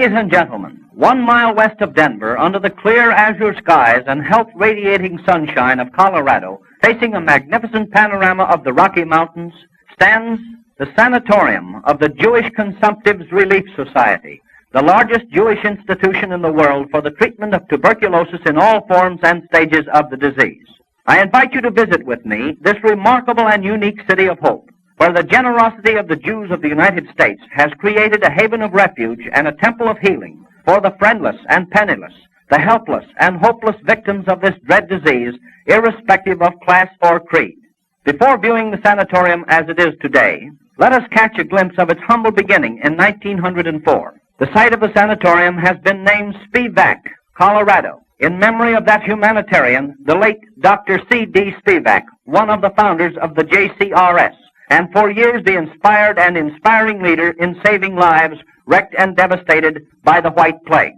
Ladies and gentlemen, 1 mile west of Denver, under the clear azure skies and health-radiating sunshine of Colorado, facing a magnificent panorama of the Rocky Mountains, stands the sanatorium of the Jewish Consumptive Relief Society, the largest Jewish institution in the world for the treatment of tuberculosis in all forms and stages of the disease. I invite you to visit with me this remarkable and unique city of hope, where the generosity of the Jews of the United States has created a haven of refuge and a temple of healing for the friendless and penniless, the helpless and hopeless victims of this dread disease, irrespective of class or creed. Before viewing the sanatorium as it is today, let us catch a glimpse of its humble beginning in 1904. The site of the sanatorium has been named Spivak, Colorado, in memory of that humanitarian, the late Dr. C.D. Spivak, one of the founders of the JCRS, and for years the inspired and inspiring leader in saving lives wrecked and devastated by the White Plague.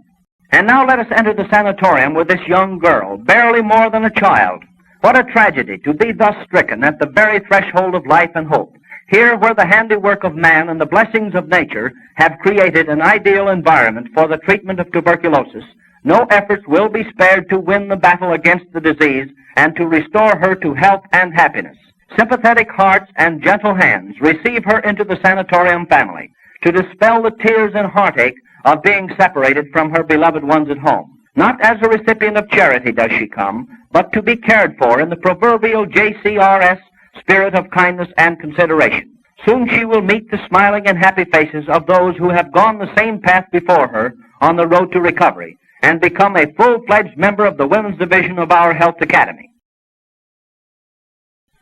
And now let us enter the sanatorium with this young girl, barely more than a child. What a tragedy to be thus stricken at the very threshold of life and hope, here where the handiwork of man and the blessings of nature have created an ideal environment for the treatment of tuberculosis. No efforts will be spared to win the battle against the disease and to restore her to health and happiness. Sympathetic hearts and gentle hands receive her into the sanatorium family to dispel the tears and heartache of being separated from her beloved ones at home. Not as a recipient of charity does she come, but to be cared for in the proverbial JCRS spirit of kindness and consideration. Soon she will meet the smiling and happy faces of those who have gone the same path before her on the road to recovery and become a full-fledged member of the Women's Division of our Health Academy.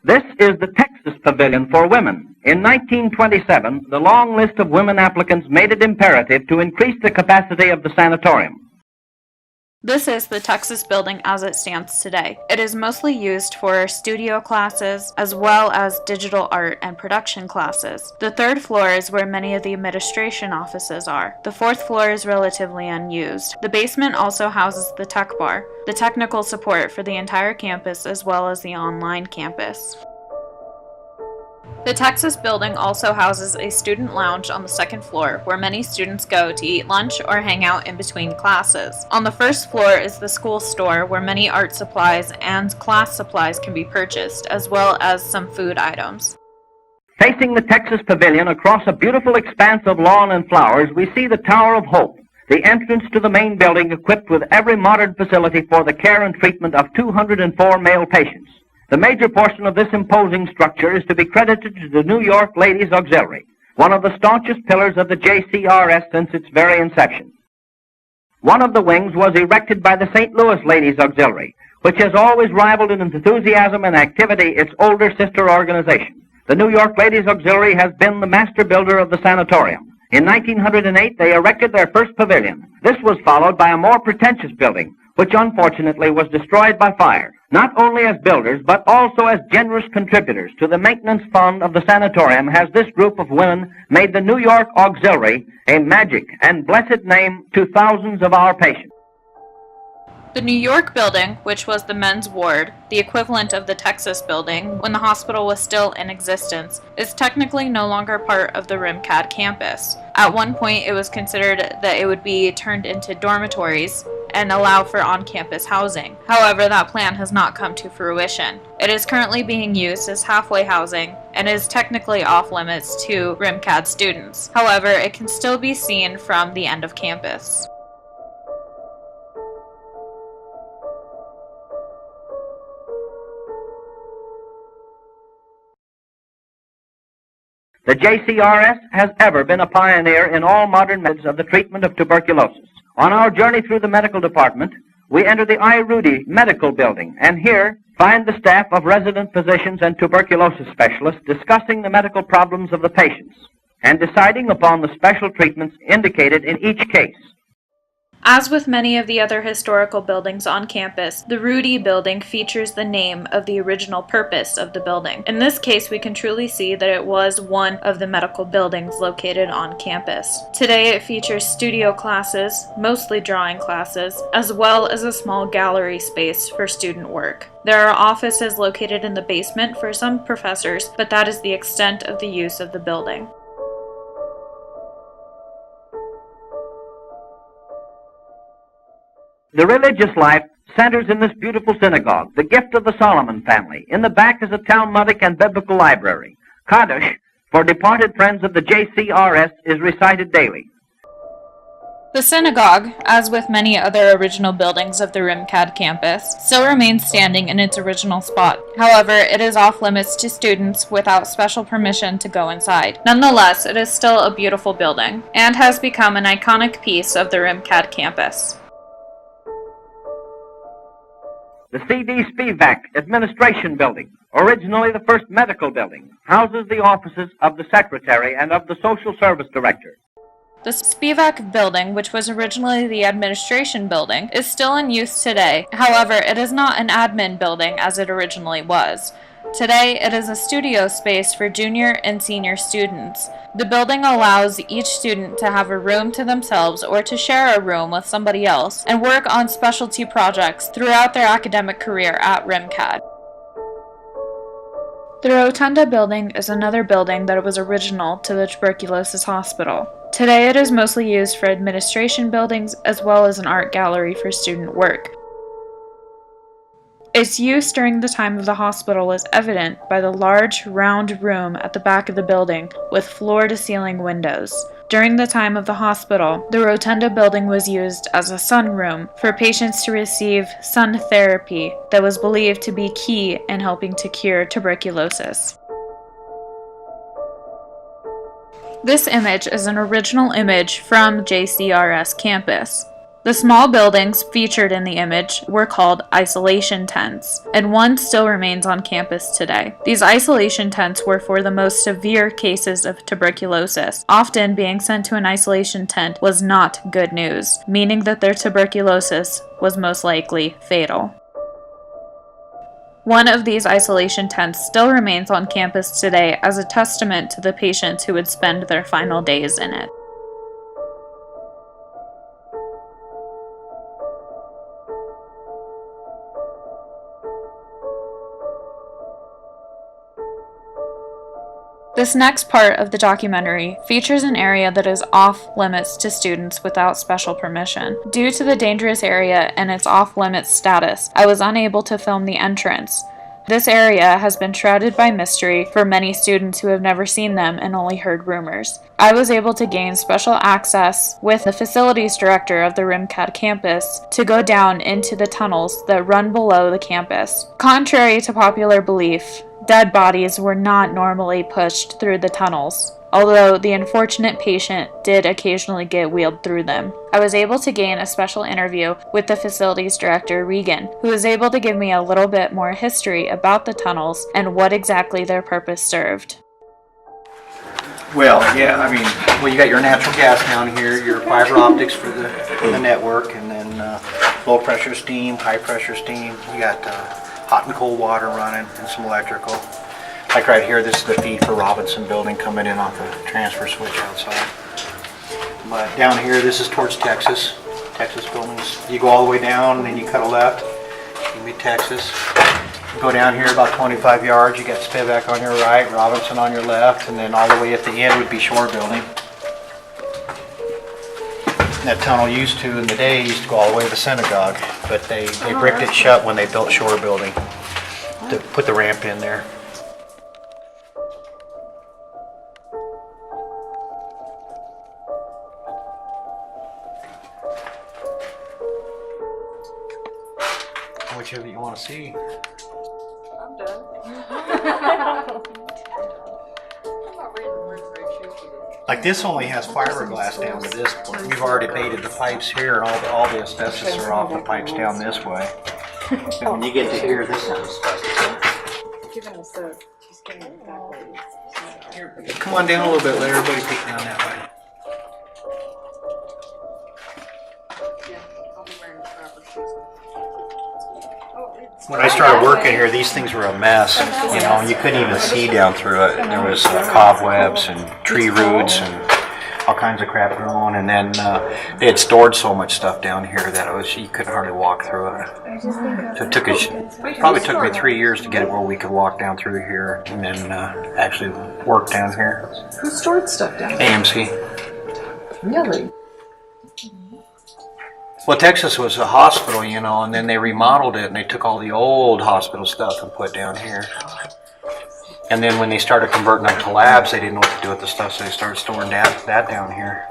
This is the Texas Pavilion for Women. In 1927, the long list of women applicants made it imperative to increase the capacity of the sanatorium. This is the Texas building as it stands today. It is mostly used for studio classes as well as digital art and production classes. The third floor is where many of the administration offices are. The fourth floor is relatively unused. The basement also houses the tech bar, the technical support for the entire campus as well as the online campus. The Texas building also houses a student lounge on the second floor where many students go to eat lunch or hang out in between classes. On the first floor is the school store where many art supplies and class supplies can be purchased, as well as some food items. Facing the Texas Pavilion across a beautiful expanse of lawn and flowers, we see the Tower of Hope, the entrance to the main building equipped with every modern facility for the care and treatment of 204 male patients. The major portion of this imposing structure is to be credited to the New York Ladies Auxiliary, one of the staunchest pillars of the JCRS since its very inception. One of the wings was erected by the St. Louis Ladies Auxiliary, which has always rivaled in enthusiasm and activity its older sister organization. The New York Ladies Auxiliary has been the master builder of the sanatorium. In 1908, they erected their first pavilion. This was followed by a more pretentious building, which unfortunately was destroyed by fire, not only as builders, but also as generous contributors to the maintenance fund of the sanatorium. Has this group of women made the New York Auxiliary a magic and blessed name to thousands of our patients. The New York building, which was the men's ward, the equivalent of the Texas building when the hospital was still in existence, is technically no longer part of the RMCAD campus. At one point, it was considered that it would be turned into dormitories and allow for on-campus housing. However, that plan has not come to fruition. It is currently being used as halfway housing and is technically off-limits to RMCAD students. However, it can still be seen from the end of campus. The JCRS has ever been a pioneer in all modern methods of the treatment of tuberculosis. On our journey through the medical department, we enter the I. Rudy Medical Building, and here find the staff of resident physicians and tuberculosis specialists discussing the medical problems of the patients and deciding upon the special treatments indicated in each case. As with many of the other historical buildings on campus, the Rudy Building features the name of the original purpose of the building. In this case, we can truly see that it was one of the medical buildings located on campus. Today, it features studio classes, mostly drawing classes, as well as a small gallery space for student work. There are offices located in the basement for some professors, but that is the extent of the use of the building. The religious life centers in this beautiful synagogue, the gift of the Solomon family. In the back is a Talmudic and biblical library. Kaddish, for departed friends of the JCRS, is recited daily. The synagogue, as with many other original buildings of the RMCAD campus, still remains standing in its original spot. However, it is off limits to students without special permission to go inside. Nonetheless, it is still a beautiful building, and has become an iconic piece of the RMCAD campus. The CD Spivak Administration Building, originally the first medical building, houses the offices of the Secretary and of the Social Service Director. The Spivak building, which was originally the administration building, is still in use today. However, it is not an admin building as it originally was. Today, it is a studio space for junior and senior students. The building allows each student to have a room to themselves or to share a room with somebody else and work on specialty projects throughout their academic career at RMCAD. The Rotunda building is another building that was original to the tuberculosis hospital. Today it is mostly used for administration buildings as well as an art gallery for student work. Its use during the time of the hospital is evident by the large, round room at the back of the building with floor-to-ceiling windows. During the time of the hospital, the Rotunda building was used as a sunroom for patients to receive sun therapy that was believed to be key in helping to cure tuberculosis. This image is an original image from JCRS campus. The small buildings featured in the image were called isolation tents, and one still remains on campus today. These isolation tents were for the most severe cases of tuberculosis. Often being sent to an isolation tent was not good news, meaning that their tuberculosis was most likely fatal. One of these isolation tents still remains on campus today as a testament to the patients who would spend their final days in it. This next part of the documentary features an area that is off limits to students without special permission. Due to the dangerous area and its off-limits status, I was unable to film the entrance. This area has been shrouded by mystery for many students who have never seen them and only heard rumors. I was able to gain special access with the facilities director of the RMCAD campus to go down into the tunnels that run below the campus. Contrary to popular belief, dead bodies were not normally pushed through the tunnels, although the unfortunate patient did occasionally get wheeled through them. I was able to gain a special interview with the facilities director, Regan, who was able to give me a little bit more history about the tunnels and what exactly their purpose served. Well, yeah, you got your natural gas down here, your fiber optics for the network, and then low pressure steam, high pressure steam. You got hot and cold water running and some electrical. Like right here, this is the feed for Robinson building coming in off the transfer switch outside. But down here, this is towards Texas buildings. You go all the way down and then you cut a left, you meet Texas. You go down here about 25 yards, you got Spivak on your right, Robinson on your left, and then all the way at the end would be Shore building. That tunnel used to, in the day, used to go all the way to the synagogue, but they bricked it shut when they built Shore building to put the ramp in there. Which of it you want to see? I'm done. Like this only has fiberglass down to this point. We've already baited the pipes here, and all the asbestos are off the pipes down this way. And when you get to here, this is come on down a little bit, let everybody peek down that way. When I started working here, these things were a mess. You know, you couldn't even see down through it. There was cobwebs and tree roots and all kinds of crap growing. And then they had stored so much stuff down here that you couldn't hardly walk through it. So it probably took me 3 years to get it where we could walk down through here and then actually work down here. Who stored stuff down there? AMC. Really? Well, Texas was a hospital, you know, and then they remodeled it and they took all the old hospital stuff and put down here. And then when they started converting them to labs, they didn't know what to do with the stuff, so they started storing that down here.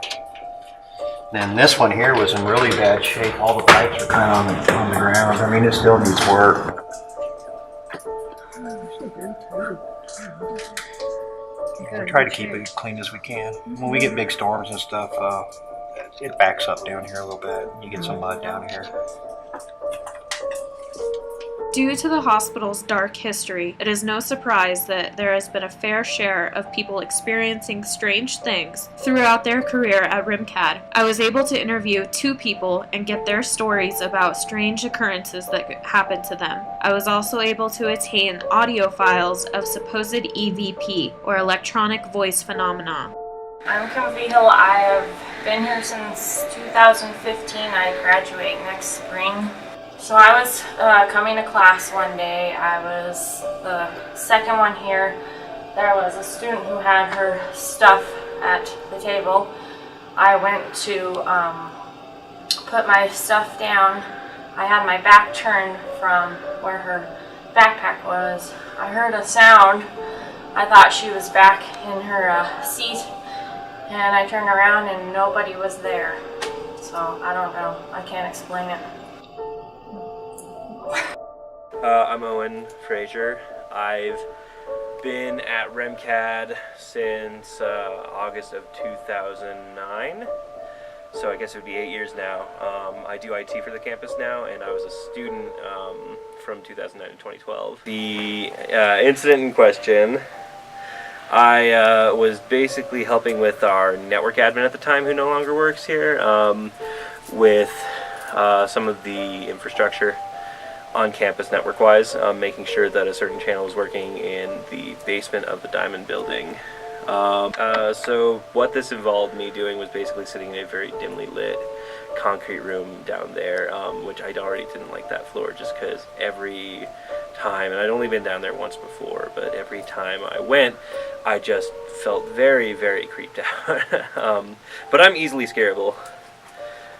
Then this one here was in really bad shape. All the pipes are kind of on the ground. I mean, it still needs work. We try to keep it as clean as we can. When we get big storms and stuff, it backs up down here a little bit. You get some mud down here. Due to the hospital's dark history, it is no surprise that there has been a fair share of people experiencing strange things throughout their career at RMCAD. I was able to interview 2 people and get their stories about strange occurrences that happened to them. I was also able to attain audio files of supposed EVP, or electronic voice phenomena. I'm Kim Vigil. I have been here since 2015. I graduate next spring. So I was coming to class one day. I was the second one here. There was a student who had her stuff at the table. I went to put my stuff down. I had my back turned from where her backpack was. I heard a sound. I thought she was back in her seat, and I turned around and nobody was there. So I don't know. I can't explain it. I'm Owen Frazier. I've been at RMCAD since August of 2009, so I guess it would be 8 years now. I do IT for the campus now, and I was a student from 2009 to 2012. The incident in question, I was basically helping with our network admin at the time, who no longer works here, with some of the infrastructure on campus network-wise, making sure that a certain channel was working in the basement of the Diamond building. So what this involved me doing was basically sitting in a very dimly lit concrete room down there, which I already didn't like that floor, just because every time, and I'd only been down there once before, but every time I went, I just felt very, very creeped out. But I'm easily scareable.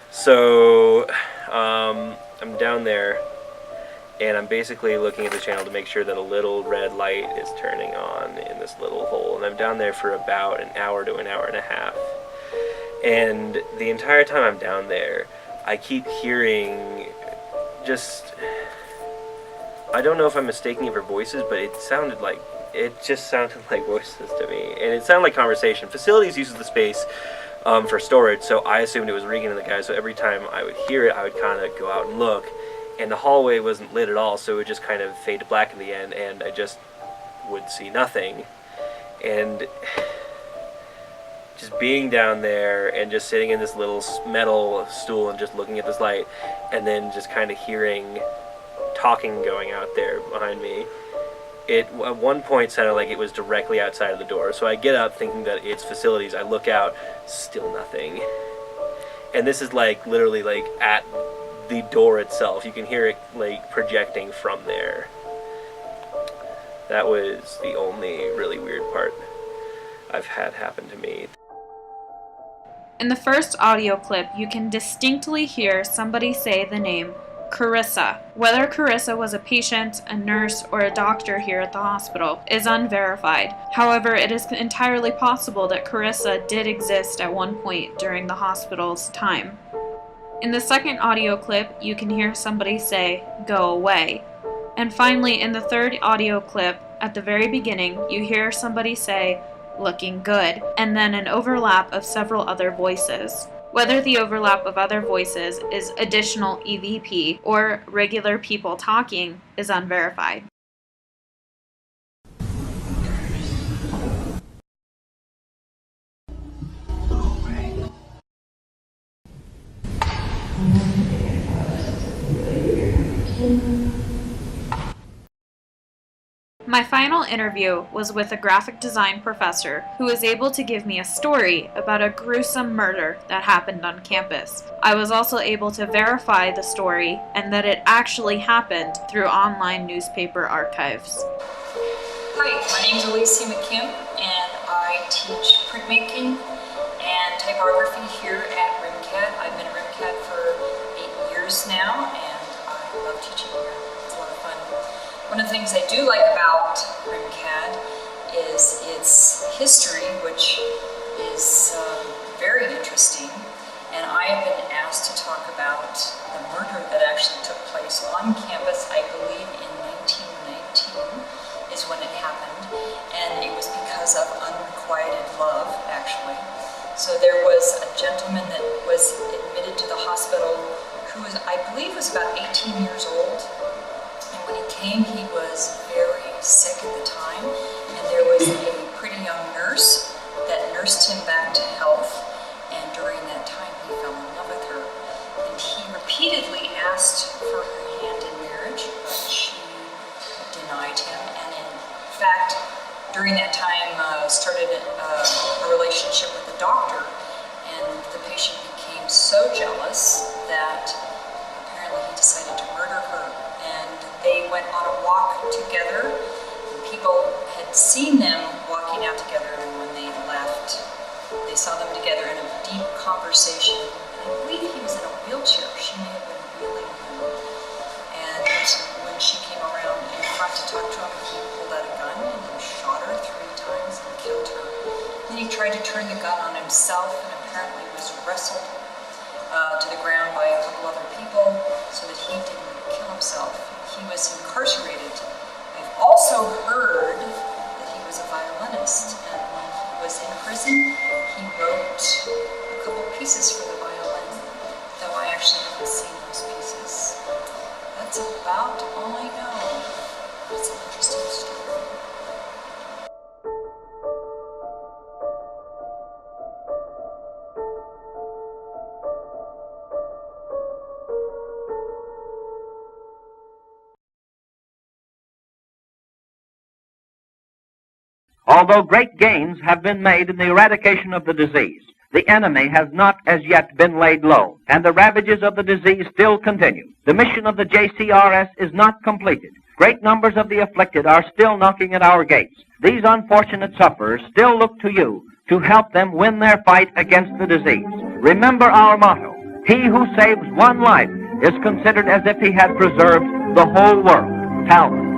So I'm down there, and I'm basically looking at the channel to make sure that a little red light is turning on in this little hole. And I'm down there for about an hour to an hour and a half. And the entire time I'm down there, I keep hearing just, I don't know if I'm mistaking it for voices, but it just sounded like voices to me. And it sounded like conversation. Facilities uses the space for storage, so I assumed it was Regan and the guys. So every time I would hear it, I would kind of go out and look. And the hallway wasn't lit at all, so it would just kind of fade to black in the end, and I just would see nothing. And just being down there and just sitting in this little metal stool and just looking at this light, and then just kind of hearing talking going out there behind me. It at one point sounded like it was directly outside of the door, so I get up thinking that it's facilities. I look out, still nothing. And this is like literally like at the door itself. You can hear it like projecting from there. That was the only really weird part I've had happen to me. In the first audio clip, you can distinctly hear somebody say the name Carissa. Whether Carissa was a patient, a nurse, or a doctor here at the hospital is unverified. However, it is entirely possible that Carissa did exist at one point during the hospital's time. In the second audio clip, you can hear somebody say, "Go away." And finally, in the third audio clip, at the very beginning, you hear somebody say, "Looking good," and then an overlap of several other voices. Whether the overlap of other voices is additional EVP or regular people talking is unverified. My final interview was with a graphic design professor who was able to give me a story about a gruesome murder that happened on campus. I was also able to verify the story and that it actually happened through online newspaper archives. Hi, my name is Alicia McKim, and I teach printmaking and typography here at RMCAD. I've been at RMCAD for years now, and I love teaching here. It's a lot of fun. One of the things I do like about RMCAD is its history, which is very interesting. And I have been asked to talk about the murder that actually took place on campus, I believe in 1919 is when it happened. And it was because of unrequited love, actually. So there was a gentleman that was admitted to the hospital who was, I believe, was about 18 years old. And when he came, he was very sick at the time. And there was a pretty young nurse that nursed him back to health. And during that time, he fell in love with her. And he repeatedly asked for her hand in marriage, but she denied him. And in fact, during that time, started a relationship with the doctor. And the patient became so jealous that apparently he decided to murder her. And they went on a walk together. And people had seen them walking out together, and when they left, they saw them together in a deep conversation. And I believe he was in a wheelchair. She may have been wheeling him. And when she came around in front to talk to him, he pulled out a gun and he shot her 3 times and killed her. Then he tried to turn the gun on himself and apparently was wrestled to the ground by a couple other people so that he didn't kill himself. He was incarcerated. I've also heard that he was a violinist, and when he was in prison, he wrote a couple pieces for the violin, though I actually haven't seen those pieces. That's about all I know. It's an interesting story. Although great gains have been made in the eradication of the disease, the enemy has not as yet been laid low, and the ravages of the disease still continue. The mission of the JCRS is not completed. Great numbers of the afflicted are still knocking at our gates. These unfortunate sufferers still look to you to help them win their fight against the disease. Remember our motto: he who saves one life is considered as if he had preserved the whole world. Talbot.